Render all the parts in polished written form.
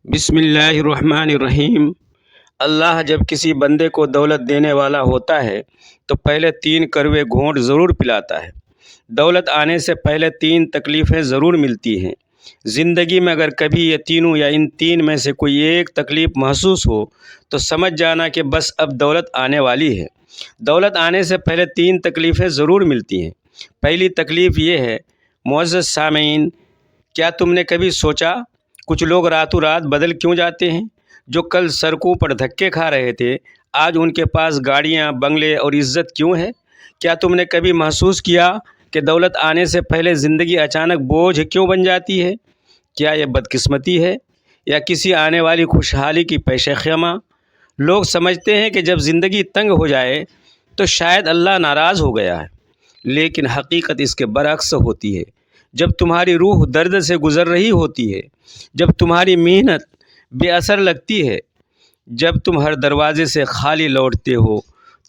بسم اللہ الرحمن الرحیم۔ اللہ جب کسی بندے کو دولت دینے والا ہوتا ہے تو پہلے 3 کڑوے گھونٹ ضرور پلاتا ہے۔ دولت آنے سے پہلے 3 تکلیفیں ضرور ملتی ہیں۔ زندگی میں اگر کبھی یہ تینوں یا ان 3 میں سے کوئی ایک تکلیف محسوس ہو تو سمجھ جانا کہ بس اب دولت آنے والی ہے۔ دولت آنے سے پہلے 3 تکلیفیں ضرور ملتی ہیں۔ پہلی تکلیف یہ ہے، معزز سامعین، کیا تم نے کبھی سوچا کچھ لوگ راتوں رات بدل کیوں جاتے ہیں؟ جو کل سڑکوں پر دھکے کھا رہے تھے آج ان کے پاس گاڑیاں، بنگلے اور عزت کیوں ہے؟ کیا تم نے کبھی محسوس کیا کہ دولت آنے سے پہلے زندگی اچانک بوجھ کیوں بن جاتی ہے؟ کیا یہ بدقسمتی ہے یا کسی آنے والی خوشحالی کی پیش خیمہ؟ لوگ سمجھتے ہیں کہ جب زندگی تنگ ہو جائے تو شاید اللہ ناراض ہو گیا ہے، لیکن حقیقت اس کے برعکس ہوتی ہے۔ جب تمہاری روح درد سے گزر رہی ہوتی ہے، جب تمہاری محنت بے اثر لگتی ہے، جب تم ہر دروازے سے خالی لوٹتے ہو،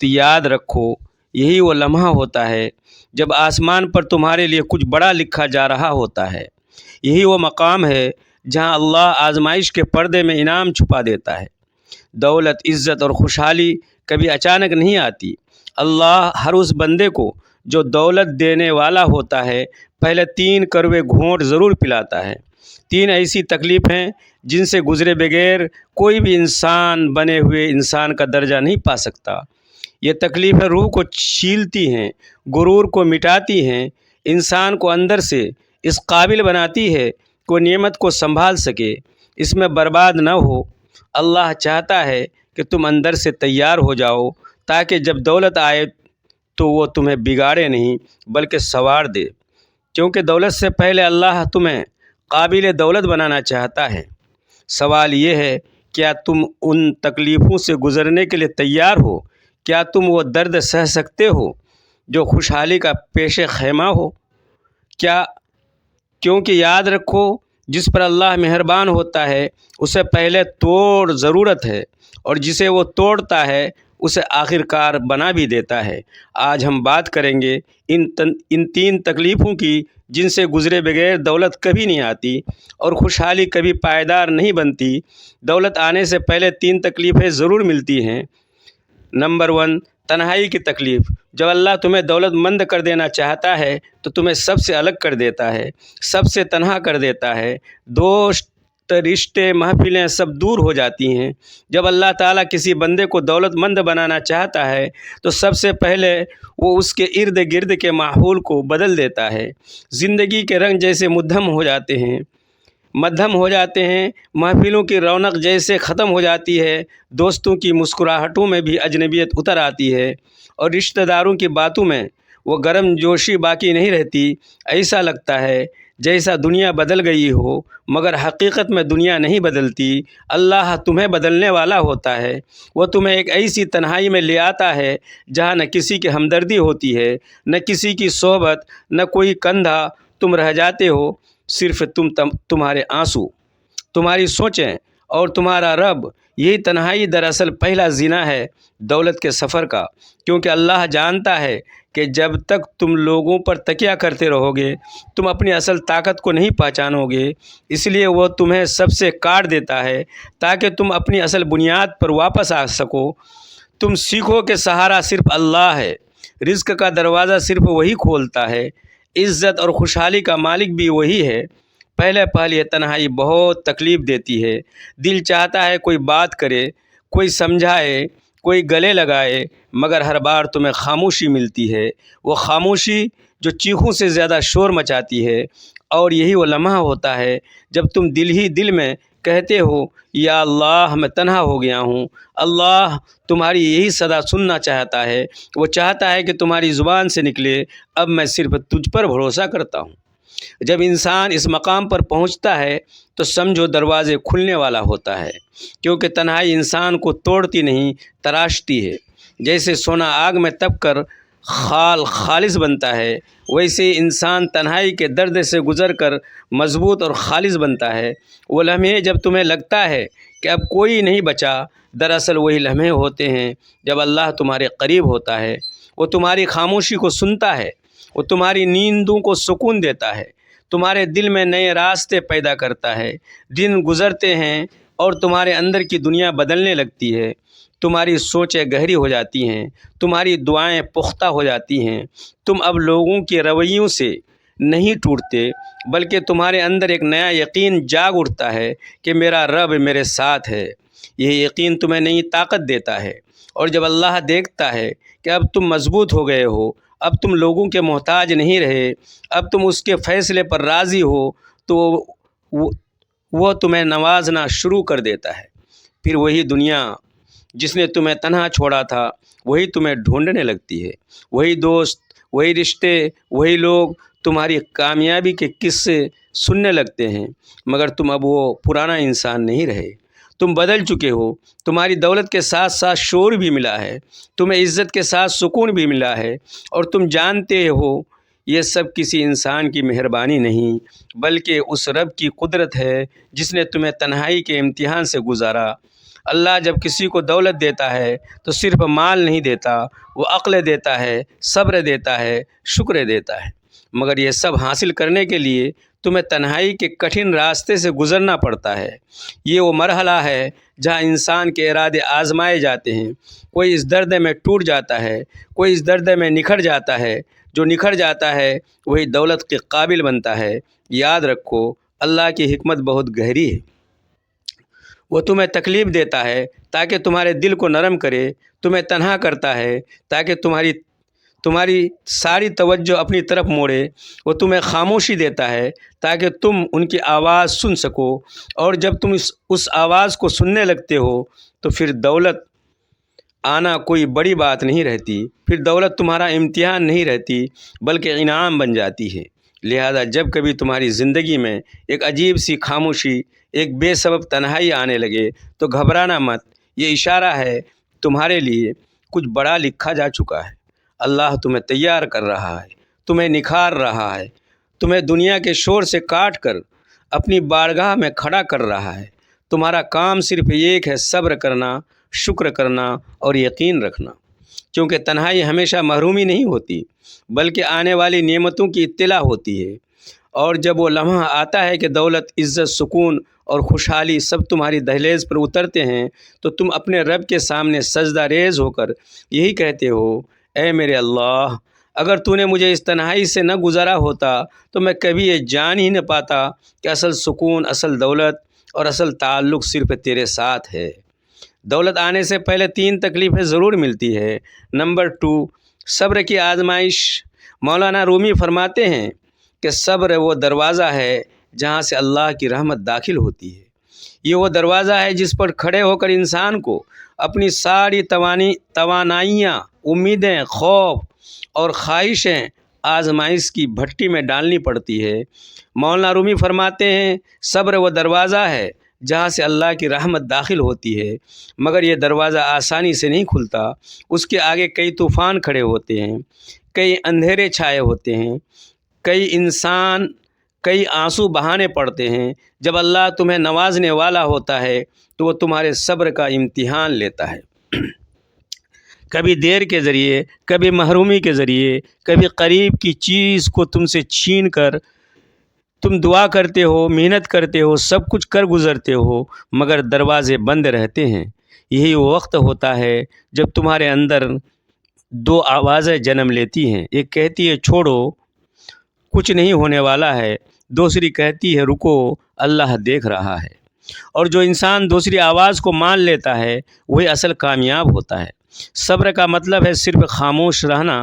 تو یاد رکھو یہی وہ لمحہ ہوتا ہے جب آسمان پر تمہارے لیے کچھ بڑا لکھا جا رہا ہوتا ہے۔ یہی وہ مقام ہے جہاں اللہ آزمائش کے پردے میں انعام چھپا دیتا ہے۔ دولت، عزت اور خوشحالی کبھی اچانک نہیں آتی۔ اللہ ہر اس بندے کو جو دولت دینے والا ہوتا ہے پہلے 3 کڑوے گھونٹ ضرور پلاتا ہے۔ 3 ایسی تکلیفیں جن سے گزرے بغیر کوئی بھی انسان بنے ہوئے انسان کا درجہ نہیں پا سکتا۔ یہ تکلیفیں روح کو چھیلتی ہیں، غرور کو مٹاتی ہیں، انسان کو اندر سے اس قابل بناتی ہے کہ وہ نعمت کو سنبھال سکے، اس میں برباد نہ ہو۔ اللہ چاہتا ہے کہ تم اندر سے تیار ہو جاؤ تاکہ جب دولت آئے تو وہ تمہیں بگاڑے نہیں بلکہ سنوار دے، کیونکہ دولت سے پہلے اللہ تمہیں قابل دولت بنانا چاہتا ہے۔ سوال یہ ہے، کیا تم ان تکلیفوں سے گزرنے کے لیے تیار ہو؟ کیا تم وہ درد سہ سکتے ہو جو خوشحالی کا پیش خیمہ ہو؟ کیونکہ یاد رکھو، جس پر اللہ مہربان ہوتا ہے اسے پہلے توڑ ضرورت ہے، اور جسے وہ توڑتا ہے اسے آخر کار بنا بھی دیتا ہے۔ آج ہم بات کریں گے ان 3 تکلیفوں کی جن سے گزرے بغیر دولت کبھی نہیں آتی اور خوشحالی کبھی پائیدار نہیں بنتی۔ دولت آنے سے پہلے 3 تکلیفیں ضرور ملتی ہیں۔ نمبر 1، تنہائی کی تکلیف۔ جب اللہ تمہیں دولت مند کر دینا چاہتا ہے تو تمہیں سب سے الگ کر دیتا ہے، سب سے تنہا کر دیتا ہے۔ دوست، رشتے، محفلیں سب دور ہو جاتی ہیں۔ جب اللہ تعالیٰ کسی بندے کو دولت مند بنانا چاہتا ہے تو سب سے پہلے وہ اس کے ارد گرد کے ماحول کو بدل دیتا ہے۔ زندگی کے رنگ جیسے مدھم ہو جاتے ہیں، محفلوں کی رونق جیسے ختم ہو جاتی ہے، دوستوں کی مسکراہٹوں میں بھی اجنبیت اتر آتی ہے، اور رشتہ داروں کی باتوں میں وہ گرم جوشی باقی نہیں رہتی۔ ایسا لگتا ہے جیسا دنیا بدل گئی ہو، مگر حقیقت میں دنیا نہیں بدلتی، اللہ تمہیں بدلنے والا ہوتا ہے۔ وہ تمہیں ایک ایسی تنہائی میں لے آتا ہے جہاں نہ کسی کی ہمدردی ہوتی ہے، نہ کسی کی صحبت، نہ کوئی کندھا۔ تم رہ جاتے ہو، صرف تمہارے آنسو، تمہاری سوچیں اور تمہارا رب۔ یہی تنہائی دراصل پہلا زینہ ہے دولت کے سفر کا، کیونکہ اللہ جانتا ہے کہ جب تک تم لوگوں پر تکیہ کرتے رہو گے تم اپنی اصل طاقت کو نہیں پہچانو گے۔ اس لیے وہ تمہیں سب سے کاٹ دیتا ہے تاکہ تم اپنی اصل بنیاد پر واپس آ سکو۔ تم سیکھو کہ سہارا صرف اللہ ہے، رزق کا دروازہ صرف وہی کھولتا ہے، عزت اور خوشحالی کا مالک بھی وہی ہے۔ پہلے یہ تنہائی بہت تکلیف دیتی ہے۔ دل چاہتا ہے کوئی بات کرے، کوئی سمجھائے، کوئی گلے لگائے، مگر ہر بار تمہیں خاموشی ملتی ہے، وہ خاموشی جو چیخوں سے زیادہ شور مچاتی ہے۔ اور یہی وہ لمحہ ہوتا ہے جب تم دل ہی دل میں کہتے ہو، یا اللہ میں تنہا ہو گیا ہوں۔ اللہ تمہاری یہی صدا سننا چاہتا ہے، وہ چاہتا ہے کہ تمہاری زبان سے نکلے، اب میں صرف تجھ پر بھروسہ کرتا ہوں۔ جب انسان اس مقام پر پہنچتا ہے تو سمجھو دروازے کھلنے والا ہوتا ہے، کیونکہ تنہائی انسان کو توڑتی نہیں، تراشتی ہے۔ جیسے سونا آگ میں تپ کر خالص بنتا ہے، ویسے انسان تنہائی کے درد سے گزر کر مضبوط اور خالص بنتا ہے۔ وہ لمحے جب تمہیں لگتا ہے کہ اب کوئی نہیں بچا، دراصل وہی لمحے ہوتے ہیں جب اللہ تمہارے قریب ہوتا ہے۔ وہ تمہاری خاموشی کو سنتا ہے، وہ تمہاری نیندوں کو سکون دیتا ہے، تمہارے دل میں نئے راستے پیدا کرتا ہے۔ دن گزرتے ہیں، اور تمہارے اندر کی دنیا بدلنے لگتی ہے، تمہاری سوچیں گہری ہو جاتی ہیں، تمہاری دعائیں پختہ ہو جاتی ہیں، تم اب لوگوں کے رویوں سے نہیں ٹوٹتے، بلکہ تمہارے اندر ایک نیا یقین جاگ اٹھتا ہے کہ میرا رب میرے ساتھ ہے۔ یہ یقین تمہیں نئی طاقت دیتا ہے، اور جب اللہ دیکھتا ہے کہ اب تم مضبوط ہو گئے ہو، اب تم لوگوں کے محتاج نہیں رہے، اب تم اس کے فیصلے پر راضی ہو، تو وہ تمہیں نوازنا شروع کر دیتا ہے۔ پھر وہی دنیا جس نے تمہیں تنہا چھوڑا تھا وہی تمہیں ڈھونڈنے لگتی ہے، وہی دوست، وہی رشتے، وہی لوگ تمہاری کامیابی کے قصے سننے لگتے ہیں، مگر تم اب وہ پرانا انسان نہیں رہے، تم بدل چکے ہو۔ تمہاری دولت کے ساتھ ساتھ شعور بھی ملا ہے، تمہیں عزت کے ساتھ سکون بھی ملا ہے، اور تم جانتے ہو یہ سب کسی انسان کی مہربانی نہیں بلکہ اس رب کی قدرت ہے جس نے تمہیں تنہائی کے امتحان سے گزارا۔ اللہ جب کسی کو دولت دیتا ہے تو صرف مال نہیں دیتا، وہ عقل دیتا ہے، صبر دیتا ہے، شکر دیتا ہے، مگر یہ سب حاصل کرنے کے لیے تمہیں تنہائی کے کٹھن راستے سے گزرنا پڑتا ہے۔ یہ وہ مرحلہ ہے جہاں انسان کے ارادے آزمائے جاتے ہیں، کوئی اس درد میں ٹوٹ جاتا ہے، کوئی اس درد میں نکھر جاتا ہے، جو نکھر جاتا ہے وہی دولت کے قابل بنتا ہے۔ یاد رکھو، اللہ کی حکمت بہت گہری ہے، وہ تمہیں تکلیف دیتا ہے تاکہ تمہارے دل کو نرم کرے، تمہیں تنہا کرتا ہے تاکہ تمہاری ساری توجہ اپنی طرف موڑے، وہ تمہیں خاموشی دیتا ہے تاکہ تم ان کی آواز سن سکو، اور جب تم اس آواز کو سننے لگتے ہو تو پھر دولت آنا کوئی بڑی بات نہیں رہتی، پھر دولت تمہارا امتحان نہیں رہتی بلکہ انعام بن جاتی ہے۔ لہذا جب کبھی تمہاری زندگی میں ایک عجیب سی خاموشی، ایک بے سبب تنہائی آنے لگے تو گھبرانا مت، یہ اشارہ ہے تمہارے لیے کچھ بڑا لکھا جا چکا ہے۔ اللہ تمہیں تیار کر رہا ہے، تمہیں نکھار رہا ہے، تمہیں دنیا کے شور سے کاٹ کر اپنی بارگاہ میں کھڑا کر رہا ہے۔ تمہارا کام صرف ایک ہے، صبر کرنا، شکر کرنا اور یقین رکھنا، کیونکہ تنہائی ہمیشہ محرومی نہیں ہوتی بلکہ آنے والی نعمتوں کی اطلاع ہوتی ہے، اور جب وہ لمحہ آتا ہے کہ دولت، عزت، سکون اور خوشحالی سب تمہاری دہلیز پر اترتے ہیں تو تم اپنے رب کے سامنے سجدہ ریز ہو کر یہی کہتے ہو، اے میرے اللہ، اگر تو نے مجھے اس تنہائی سے نہ گزارا ہوتا تو میں کبھی یہ جان ہی نہ پاتا کہ اصل سکون، اصل دولت اور اصل تعلق صرف تیرے ساتھ ہے۔ دولت آنے سے پہلے 3 تکلیفیں ضرور ملتی ہے۔ نمبر 2، صبر کی آزمائش۔ مولانا رومی فرماتے ہیں کہ صبر وہ دروازہ ہے جہاں سے اللہ کی رحمت داخل ہوتی ہے۔ یہ وہ دروازہ ہے جس پر کھڑے ہو کر انسان کو اپنی ساری توانائیاں، امیدیں، خوف اور خواہشیں آزمائش کی بھٹی میں ڈالنی پڑتی ہے۔ مولانا رومی فرماتے ہیں، صبر وہ دروازہ ہے جہاں سے اللہ کی رحمت داخل ہوتی ہے، مگر یہ دروازہ آسانی سے نہیں کھلتا، اس کے آگے کئی طوفان کھڑے ہوتے ہیں، کئی اندھیرے چھائے ہوتے ہیں، کئی آنسو بہانے پڑتے ہیں۔ جب اللہ تمہیں نوازنے والا ہوتا ہے تو وہ تمہارے صبر کا امتحان لیتا ہے، کبھی دیر کے ذریعے، کبھی محرومی کے ذریعے، کبھی قریب کی چیز کو تم سے چھین کر۔ تم دعا کرتے ہو، محنت کرتے ہو، سب کچھ کر گزرتے ہو، مگر دروازے بند رہتے ہیں۔ یہی وہ وقت ہوتا ہے جب تمہارے اندر 2 آوازیں جنم لیتی ہیں، ایک کہتی ہے چھوڑو، کچھ نہیں ہونے والا ہے، دوسری کہتی ہے رکو، اللہ دیکھ رہا ہے۔ اور جو انسان دوسری آواز کو مان لیتا ہے وہی اصل کامیاب ہوتا ہے۔ صبر کا مطلب ہے صرف خاموش رہنا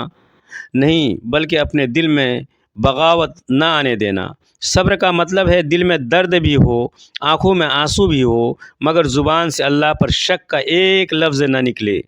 نہیں بلکہ اپنے دل میں بغاوت نہ آنے دینا۔ صبر کا مطلب ہے دل میں درد بھی ہو، آنکھوں میں آنسو بھی ہو، مگر زبان سے اللہ پر شک کا ایک لفظ نہ نکلے۔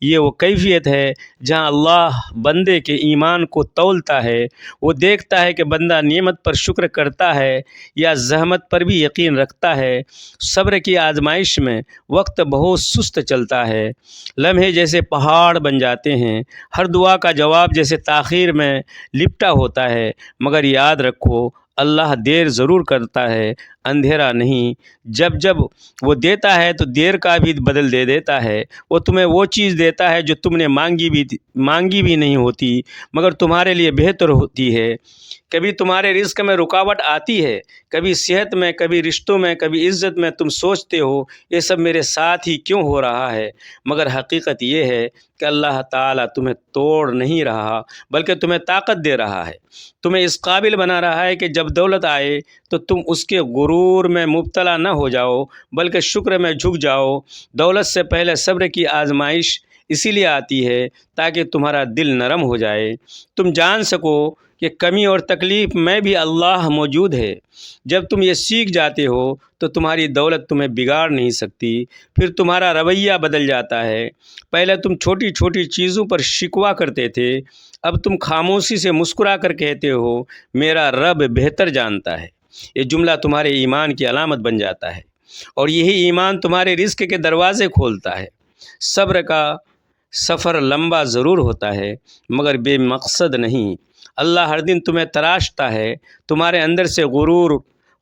یہ وہ کیفیت ہے جہاں اللہ بندے کے ایمان کو تولتا ہے۔ وہ دیکھتا ہے کہ بندہ نعمت پر شکر کرتا ہے یا زحمت پر بھی یقین رکھتا ہے۔ صبر کی آزمائش میں وقت بہت سست چلتا ہے، لمحے جیسے پہاڑ بن جاتے ہیں، ہر دعا کا جواب جیسے تاخیر میں لپٹا ہوتا ہے، مگر یاد رکھو، اللہ دیر ضرور کرتا ہے، اندھیرا نہیں، جب جب وہ دیتا ہے تو دیر کا بھی بدل دے دیتا ہے۔ وہ تمہیں وہ چیز دیتا ہے جو تم نے مانگی بھی نہیں ہوتی مگر تمہارے لیے بہتر ہوتی ہے۔ کبھی تمہارے رزق میں رکاوٹ آتی ہے، کبھی صحت میں، کبھی رشتوں میں، کبھی عزت میں۔ تم سوچتے ہو یہ سب میرے ساتھ ہی کیوں ہو رہا ہے، مگر حقیقت یہ ہے کہ اللہ تعالیٰ تمہیں توڑ نہیں رہا بلکہ تمہیں طاقت دے رہا ہے، تمہیں اس قابل بنا رہا ہے کہ جب دولت آئے تو تم اس کے غرور میں مبتلا نہ ہو جاؤ بلکہ شکر میں جھک جاؤ۔ دولت سے پہلے صبر کی آزمائش اسی لیے آتی ہے تاکہ تمہارا دل نرم ہو جائے، تم جان سکو کہ کمی اور تکلیف میں بھی اللہ موجود ہے۔ جب تم یہ سیکھ جاتے ہو تو تمہاری دولت تمہیں بگاڑ نہیں سکتی، پھر تمہارا رویہ بدل جاتا ہے۔ پہلے تم چھوٹی چھوٹی چیزوں پر شکوہ کرتے تھے، اب تم خاموشی سے مسکرا کر کہتے ہو میرا رب بہتر جانتا ہے۔ یہ جملہ تمہارے ایمان کی علامت بن جاتا ہے اور یہی ایمان تمہارے رزق کے دروازے کھولتا ہے۔ صبر کا سفر لمبا ضرور ہوتا ہے مگر بے مقصد نہیں۔ اللہ ہر دن تمہیں تراشتا ہے، تمہارے اندر سے غرور،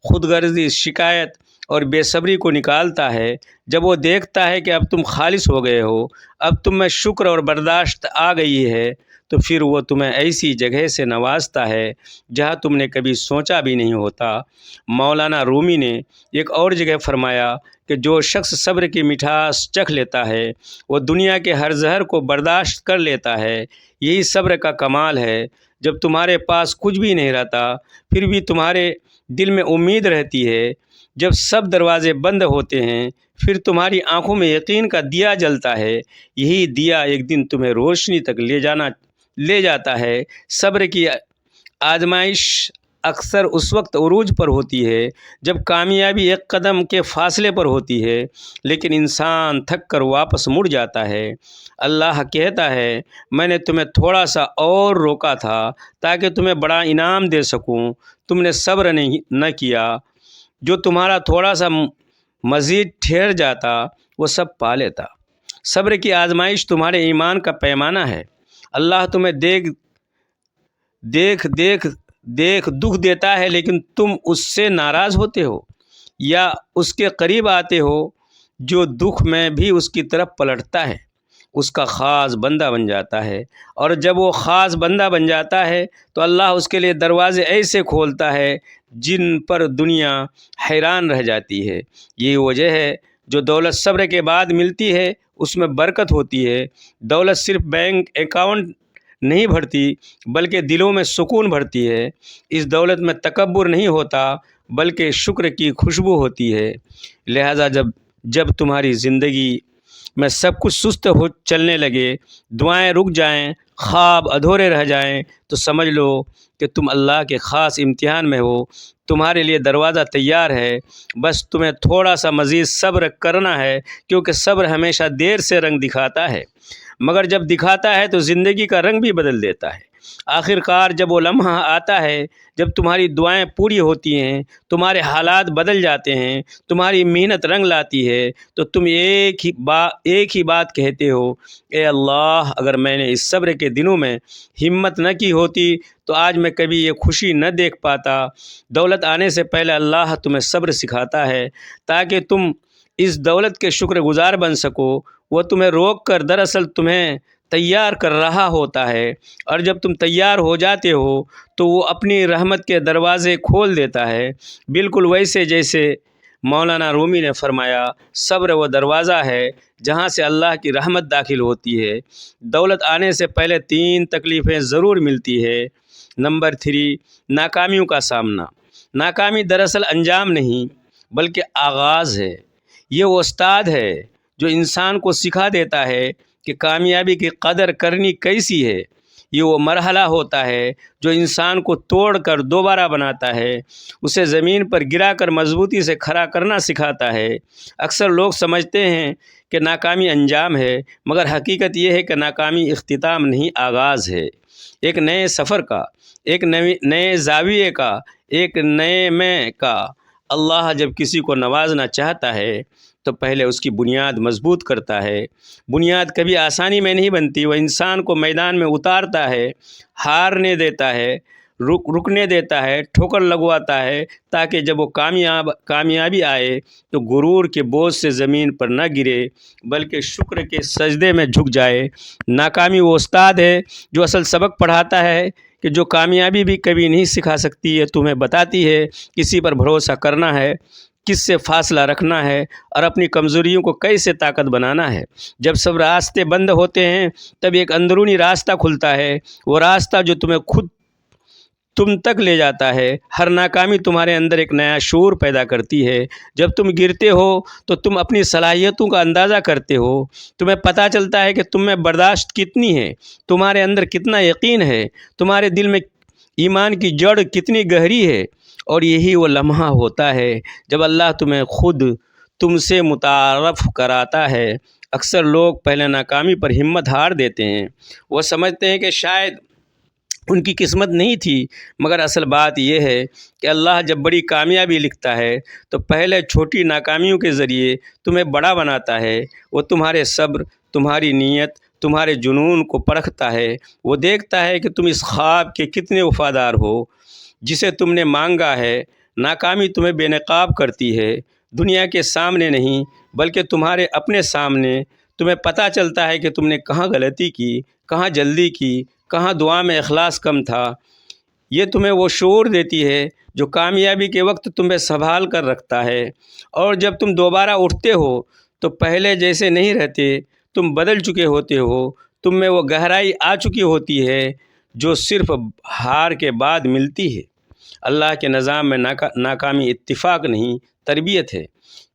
خود غرضی، شکایت اور بے صبری کو نکالتا ہے۔ جب وہ دیکھتا ہے کہ اب تم خالص ہو گئے ہو، اب تم میں شکر اور برداشت آ گئی ہے، تو پھر وہ تمہیں ایسی جگہ سے نوازتا ہے جہاں تم نے کبھی سوچا بھی نہیں ہوتا۔ مولانا رومی نے ایک اور جگہ فرمایا کہ جو شخص صبر کی مٹھاس چکھ لیتا ہے وہ دنیا کے ہر زہر کو برداشت کر لیتا ہے۔ یہی صبر کا کمال ہے۔ جب تمہارے پاس کچھ بھی نہیں رہتا پھر بھی تمہارے دل میں امید رہتی ہے، جب سب دروازے بند ہوتے ہیں پھر تمہاری آنکھوں میں یقین کا دیا جلتا ہے، یہی دیا ایک دن تمہیں روشنی تک لے جاتا ہے۔ صبر کی آزمائش اکثر اس وقت عروج پر ہوتی ہے جب کامیابی ایک قدم کے فاصلے پر ہوتی ہے لیکن انسان تھک کر واپس مڑ جاتا ہے۔ اللہ کہتا ہے میں نے تمہیں تھوڑا سا اور روکا تھا تاکہ تمہیں بڑا انعام دے سکوں، تم نے صبر نہ کیا، جو تمہارا تھوڑا سا مزید ٹھہر جاتا وہ سب پا لیتا۔ صبر کی آزمائش تمہارے ایمان کا پیمانہ ہے۔ اللہ تمہیں دیکھ دکھ دیتا ہے لیکن تم اس سے ناراض ہوتے ہو یا اس کے قریب آتے ہو، جو دکھ میں بھی اس کی طرف پلٹتا ہے اس کا خاص بندہ بن جاتا ہے، اور جب وہ خاص بندہ بن جاتا ہے تو اللہ اس کے لیے دروازے ایسے کھولتا ہے جن پر دنیا حیران رہ جاتی ہے۔ یہی وجہ ہے جو دولت صبر کے بعد ملتی ہے اس میں برکت ہوتی ہے۔ دولت صرف بینک اکاؤنٹ نہیں بھرتی بلکہ دلوں میں سکون بھرتی ہے۔ اس دولت میں تکبر نہیں ہوتا بلکہ شکر کی خوشبو ہوتی ہے۔ لہذا جب تمہاری زندگی میں سب کچھ سست ہو چلنے لگے، دعائیں رک جائیں، خواب ادھورے رہ جائیں، تو سمجھ لو کہ تم اللہ کے خاص امتحان میں ہو۔ تمہارے لیے دروازہ تیار ہے، بس تمہیں تھوڑا سا مزید صبر کرنا ہے، کیونکہ صبر ہمیشہ دیر سے رنگ دکھاتا ہے مگر جب دکھاتا ہے تو زندگی کا رنگ بھی بدل دیتا ہے۔ آخر کار جب وہ لمحہ آتا ہے جب تمہاری دعائیں پوری ہوتی ہیں، تمہارے حالات بدل جاتے ہیں، تمہاری محنت رنگ لاتی ہے، تو تم ایک ہی بات کہتے ہو، اے اللہ اگر میں نے اس صبر کے دنوں میں ہمت نہ کی ہوتی تو آج میں کبھی یہ خوشی نہ دیکھ پاتا۔ دولت آنے سے پہلے اللہ تمہیں صبر سکھاتا ہے تاکہ تم اس دولت کے شکر گزار بن سکو۔ وہ تمہیں روک کر دراصل تمہیں تیار کر رہا ہوتا ہے، اور جب تم تیار ہو جاتے ہو تو وہ اپنی رحمت کے دروازے کھول دیتا ہے، بالکل ویسے جیسے مولانا رومی نے فرمایا صبر وہ دروازہ ہے جہاں سے اللہ کی رحمت داخل ہوتی ہے۔ دولت آنے سے پہلے 3 تکلیفیں ضرور ملتی ہے۔ نمبر 3، ناکامیوں کا سامنا۔ ناکامی دراصل انجام نہیں بلکہ آغاز ہے۔ یہ وہ استاد ہے جو انسان کو سکھا دیتا ہے کہ کامیابی کی قدر کرنی کیسی ہے۔ یہ وہ مرحلہ ہوتا ہے جو انسان کو توڑ کر دوبارہ بناتا ہے، اسے زمین پر گرا کر مضبوطی سے کھڑا کرنا سکھاتا ہے۔ اکثر لوگ سمجھتے ہیں کہ ناکامی انجام ہے مگر حقیقت یہ ہے کہ ناکامی اختتام نہیں، آغاز ہے ایک نئے سفر کا، ایک نئے زاویے کا، ایک نئے میں کا۔ اللہ جب کسی کو نوازنا چاہتا ہے تو پہلے اس کی بنیاد مضبوط کرتا ہے۔ بنیاد کبھی آسانی میں نہیں بنتی، وہ انسان کو میدان میں اتارتا ہے، ہارنے دیتا ہے رکنے دیتا ہے، ٹھوکر لگواتا ہے، تاکہ جب وہ کامیابی آئے تو غرور کے بوجھ سے زمین پر نہ گرے بلکہ شکر کے سجدے میں جھک جائے۔ ناکامی وہ استاد ہے جو اصل سبق پڑھاتا ہے کہ جو کامیابی بھی کبھی نہیں سکھا سکتی ہے، تمہیں بتاتی ہے کسی پر بھروسہ کرنا ہے، کس سے فاصلہ رکھنا ہے، اور اپنی کمزوریوں کو کیسے طاقت بنانا ہے۔ جب سب راستے بند ہوتے ہیں تب ایک اندرونی راستہ کھلتا ہے، وہ راستہ جو تمہیں خود تم تک لے جاتا ہے۔ ہر ناکامی تمہارے اندر ایک نیا شعور پیدا کرتی ہے۔ جب تم گرتے ہو تو تم اپنی صلاحیتوں کا اندازہ کرتے ہو، تمہیں پتہ چلتا ہے کہ تم میں برداشت کتنی ہے، تمہارے اندر کتنا یقین ہے، تمہارے دل میں ایمان کی جڑ کتنی گہری ہے۔ اور یہی وہ لمحہ ہوتا ہے جب اللہ تمہیں خود تم سے متعارف کراتا ہے۔ اکثر لوگ پہلے ناکامی پر ہمت ہار دیتے ہیں، وہ سمجھتے ہیں کہ شاید ان کی قسمت نہیں تھی، مگر اصل بات یہ ہے کہ اللہ جب بڑی کامیابی لکھتا ہے تو پہلے چھوٹی ناکامیوں کے ذریعے تمہیں بڑا بناتا ہے۔ وہ تمہارے صبر، تمہاری نیت، تمہارے جنون کو پرکھتا ہے۔ وہ دیکھتا ہے کہ تم اس خواب کے کتنے وفادار ہو جسے تم نے مانگا ہے۔ ناکامی تمہیں بے نقاب کرتی ہے، دنیا کے سامنے نہیں بلکہ تمہارے اپنے سامنے۔ تمہیں پتہ چلتا ہے کہ تم نے کہاں غلطی کی، کہاں جلدی کی، کہاں دعا میں اخلاص کم تھا۔ یہ تمہیں وہ شعور دیتی ہے جو کامیابی کے وقت تمہیں سنبھال کر رکھتا ہے، اور جب تم دوبارہ اٹھتے ہو تو پہلے جیسے نہیں رہتے، تم بدل چکے ہوتے ہو۔ تم میں وہ گہرائی آ چکی ہوتی ہے جو صرف ہار کے بعد ملتی ہے۔ اللہ کے نظام میں ناکامی اتفاق نہیں، تربیت ہے۔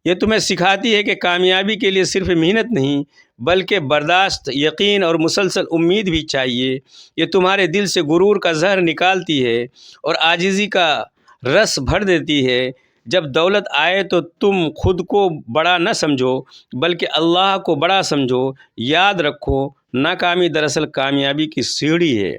یہ تمہیں سکھاتی ہے کہ کامیابی کے لیے صرف محنت نہیں بلکہ برداشت، یقین اور مسلسل امید بھی چاہیے۔ یہ تمہارے دل سے غرور کا زہر نکالتی ہے اور عاجزی کا رس بھر دیتی ہے۔ جب دولت آئے تو تم خود کو بڑا نہ سمجھو بلکہ اللہ کو بڑا سمجھو۔ یاد رکھو، ناکامی دراصل کامیابی کی سیڑھی ہے۔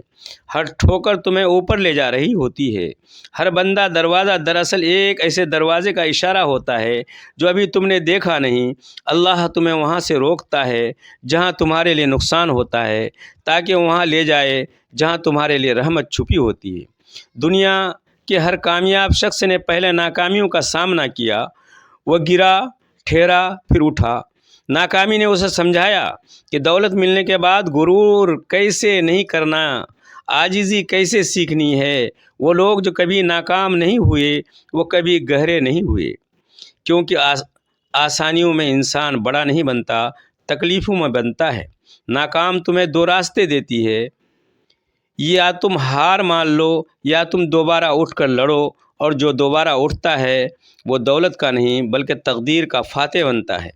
ہر ٹھوکر تمہیں اوپر لے جا رہی ہوتی ہے۔ ہر بندہ دروازہ دراصل ایک ایسے دروازے کا اشارہ ہوتا ہے جو ابھی تم نے دیکھا نہیں۔ اللہ تمہیں وہاں سے روکتا ہے جہاں تمہارے لیے نقصان ہوتا ہے، تاکہ وہاں لے جائے جہاں تمہارے لیے رحمت چھپی ہوتی ہے۔ دنیا کے ہر کامیاب شخص نے پہلے ناکامیوں کا سامنا کیا۔ وہ گرا، ٹھہرا، پھر اٹھا۔ ناکامی نے اسے سمجھایا کہ دولت ملنے کے بعد غرور کیسے نہیں کرنا، عاجزی کیسے سیکھنی ہے۔ وہ لوگ جو کبھی ناکام نہیں ہوئے وہ کبھی گہرے نہیں ہوئے، کیونکہ آسانیوں میں انسان بڑا نہیں بنتا، تکلیفوں میں بنتا ہے۔ ناکام تمہیں دو راستے دیتی ہے، یا تم ہار مان لو یا تم دوبارہ اٹھ کر لڑو، اور جو دوبارہ اٹھتا ہے وہ دولت کا نہیں بلکہ تقدیر کا فاتح بنتا ہے۔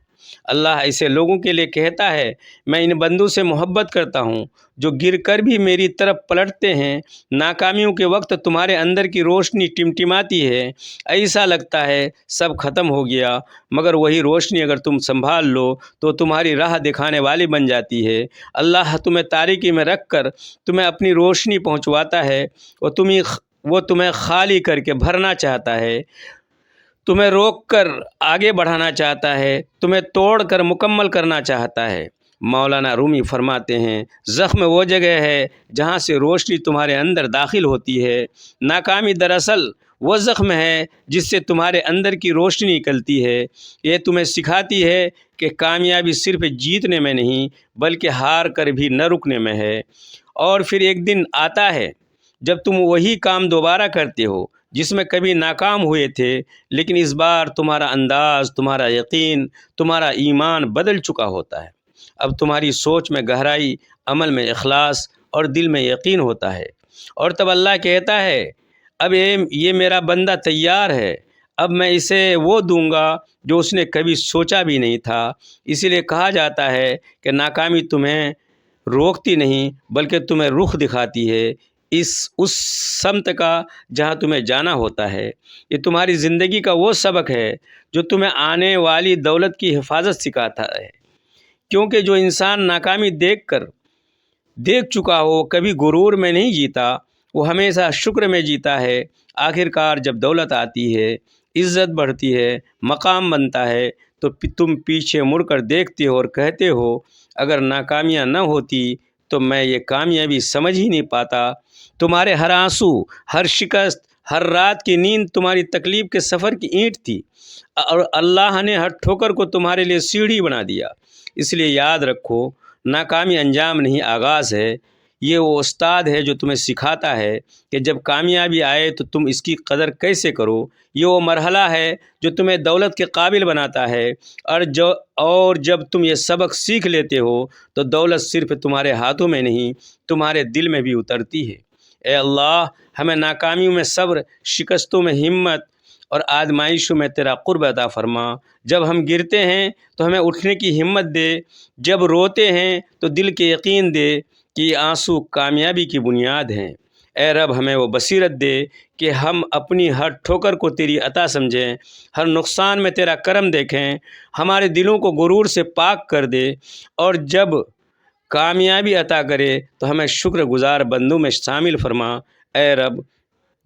اللہ ایسے لوگوں کے لیے کہتا ہے، میں ان بندوں سے محبت کرتا ہوں جو گر کر بھی میری طرف پلٹتے ہیں۔ ناکامیوں کے وقت تمہارے اندر کی روشنی ٹمٹماتی ہے، ایسا لگتا ہے سب ختم ہو گیا، مگر وہی روشنی اگر تم سنبھال لو تو تمہاری راہ دکھانے والی بن جاتی ہے۔ اللہ تمہیں تاریکی میں رکھ کر تمہیں اپنی روشنی پہنچواتا ہے۔ وہ تمہیں خالی کر کے بھرنا چاہتا ہے، تمہیں روک کر آگے بڑھانا چاہتا ہے، تمہیں توڑ کر مکمل کرنا چاہتا ہے۔ مولانا رومی فرماتے ہیں، زخم وہ جگہ ہے جہاں سے روشنی تمہارے اندر داخل ہوتی ہے۔ ناکامی دراصل وہ زخم ہے جس سے تمہارے اندر کی روشنی نکلتی ہے۔ یہ تمہیں سکھاتی ہے کہ کامیابی صرف جیتنے میں نہیں بلکہ ہار کر بھی نہ رکنے میں ہے۔ اور پھر ایک دن آتا ہے جب تم وہی کام دوبارہ کرتے ہو جس میں کبھی ناکام ہوئے تھے، لیکن اس بار تمہارا انداز، تمہارا یقین، تمہارا ایمان بدل چکا ہوتا ہے۔ اب تمہاری سوچ میں گہرائی، عمل میں اخلاص اور دل میں یقین ہوتا ہے۔ اور تب اللہ کہتا ہے، اب یہ میرا بندہ تیار ہے، اب میں اسے وہ دوں گا جو اس نے کبھی سوچا بھی نہیں تھا۔ اسی لیے کہا جاتا ہے کہ ناکامی تمہیں روکتی نہیں بلکہ تمہیں رخ دکھاتی ہے اس سمت کا جہاں تمہیں جانا ہوتا ہے۔ یہ تمہاری زندگی کا وہ سبق ہے جو تمہیں آنے والی دولت کی حفاظت سکھاتا ہے، کیونکہ جو انسان ناکامی دیکھ چکا ہو کبھی غرور میں نہیں جیتا، وہ ہمیشہ شکر میں جیتا ہے۔ آخرکار جب دولت آتی ہے، عزت بڑھتی ہے، مقام بنتا ہے، تو تم پیچھے مڑ کر دیکھتے ہو اور کہتے ہو، اگر ناکامیاں نہ ہوتی تو میں یہ کامیابی سمجھ ہی نہیں پاتا۔ تمہارے ہر آنسو، ہر شکست، ہر رات کی نیند تمہاری تکلیف کے سفر کی اینٹ تھی، اور اللہ نے ہر ٹھوکر کو تمہارے لیے سیڑھی بنا دیا۔ اس لیے یاد رکھو، ناکامی انجام نہیں، آغاز ہے۔ یہ وہ استاد ہے جو تمہیں سکھاتا ہے کہ جب کامیابی آئے تو تم اس کی قدر کیسے کرو۔ یہ وہ مرحلہ ہے جو تمہیں دولت کے قابل بناتا ہے، اور جب تم یہ سبق سیکھ لیتے ہو تو دولت صرف تمہارے ہاتھوں میں نہیں، تمہارے دل میں بھی اترتی ہے۔ اے اللہ، ہمیں ناکامیوں میں صبر، شکستوں میں ہمت، اور آزمائشوں میں تیرا قرب عطا فرما۔ جب ہم گرتے ہیں تو ہمیں اٹھنے کی ہمت دے، جب روتے ہیں تو دل کے یقین دے کہ یہ آنسو کامیابی کی بنیاد ہیں۔ اے رب، ہمیں وہ بصیرت دے کہ ہم اپنی ہر ٹھوکر کو تیری عطا سمجھیں، ہر نقصان میں تیرا کرم دیکھیں، ہمارے دلوں کو غرور سے پاک کر دے، اور جب کامیابی عطا کرے تو ہمیں شکر گزار بندوں میں شامل فرما۔ اے رب،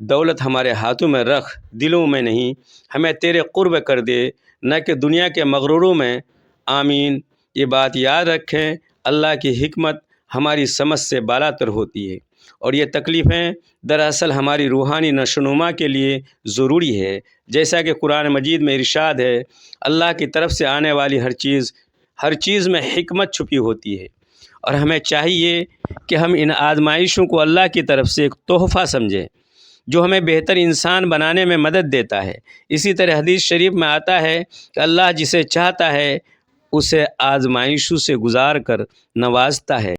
دولت ہمارے ہاتھوں میں رکھ، دلوں میں نہیں، ہمیں تیرے قرب کر دے، نہ کہ دنیا کے مغروروں میں۔ آمین۔ یہ بات یاد رکھیں، اللہ کی حکمت ہماری سمجھ سے بالاتر ہوتی ہے، اور یہ تکلیفیں دراصل ہماری روحانی نشوونما کے لیے ضروری ہے۔ جیسا کہ قرآن مجید میں ارشاد ہے، اللہ کی طرف سے آنے والی ہر چیز میں حکمت چھپی ہوتی ہے، اور ہمیں چاہیے کہ ہم ان آزمائشوں کو اللہ کی طرف سے ایک تحفہ سمجھیں جو ہمیں بہتر انسان بنانے میں مدد دیتا ہے۔ اسی طرح حدیث شریف میں آتا ہے کہ اللہ جسے چاہتا ہے اسے آزمائشوں سے گزار کر نوازتا ہے۔